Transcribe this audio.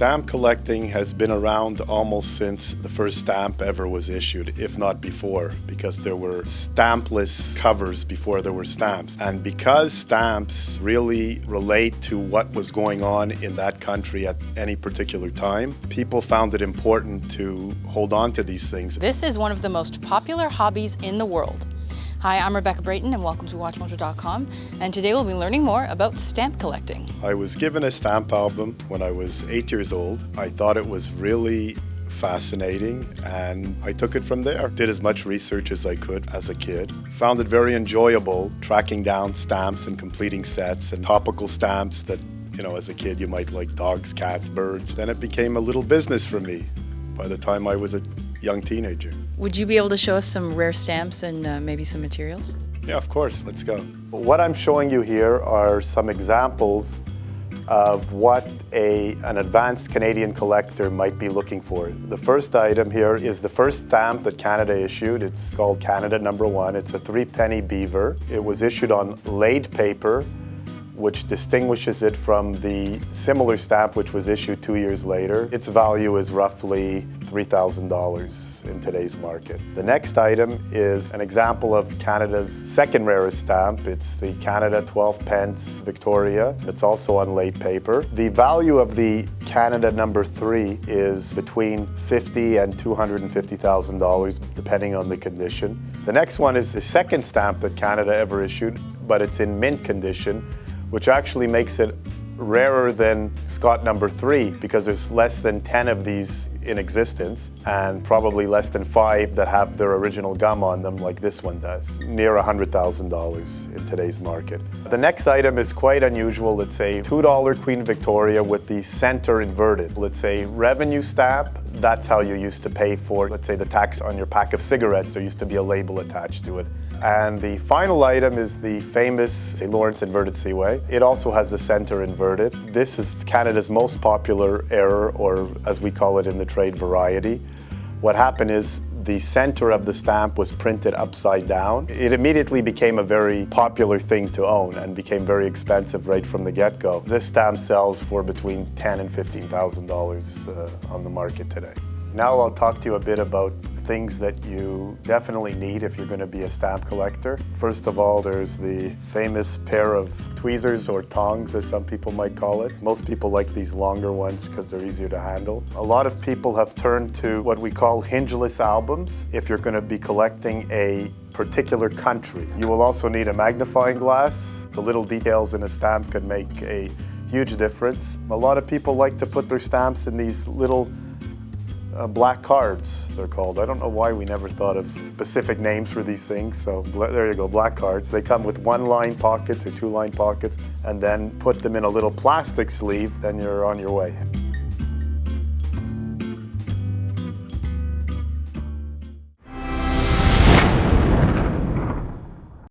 Stamp collecting has been around almost since the first stamp ever was issued, if not before, because there were stampless covers before there were stamps. And because stamps really relate to what was going on in that country at any particular time, people found it important to hold on to these things. This is one of the most popular hobbies in the world. Hi, I'm Rebecca Brayton and welcome to WatchMojo.com, and today we'll be learning more about stamp collecting. I was given a stamp album when I was 8 years old. I thought it was really fascinating and I took it from there. Did as much research as I could as a kid. Found it very enjoyable tracking down stamps and completing sets and topical stamps that, as a kid you might like dogs, cats, birds. Then it became a little business for me by the time I was a young teenager. Would you be able to show us some rare stamps and maybe some materials? Yeah, of course. Let's go. What I'm showing you here are some examples of what an advanced Canadian collector might be looking for. The first item here is the first stamp that Canada issued. It's called Canada No. 1. It's a 3-penny beaver. It was issued on laid paper, which distinguishes it from the similar stamp which was issued 2 years later. Its value is roughly $3,000 in today's market. The next item is an example of Canada's second rarest stamp. It's the Canada 12 pence Victoria. It's also on laid paper. The value of the Canada No. 3 is between $50,000 and $250,000 depending on the condition. The next one is the second stamp that Canada ever issued, but it's in mint condition, which actually makes it rarer than Scott No. 3 because there's less than 10 of these in existence and probably less than 5 that have their original gum on them like this one does, near $100,000 in today's market. The next item is quite unusual. It's a $2 Queen Victoria with the center inverted. It's a revenue stamp. That's how you used to pay for, let's say, the tax on your pack of cigarettes. There used to be a label attached to it. And the final item is the famous St. Lawrence Inverted Seaway. It also has the center inverted. This is Canada's most popular error, or as we call it in the trade, variety. What happened is the center of the stamp was printed upside down. It immediately became a very popular thing to own and became very expensive right from the get-go. This stamp sells for between $10,000 and $15,000 on the market today. Now I'll talk to you a bit about things that you definitely need if you're going to be a stamp collector. First of all, there's the famous pair of tweezers or tongs, as some people might call it. Most people like these longer ones because they're easier to handle. A lot of people have turned to what we call hingeless albums if you're going to be collecting a particular country. You will also need a magnifying glass. The little details in a stamp can make a huge difference. A lot of people like to put their stamps in these little black cards, they're called. I don't know why we never thought of specific names for these things, so there you go, black cards. They come with 1-line pockets or 2-line pockets, and then put them in a little plastic sleeve, then you're on your way.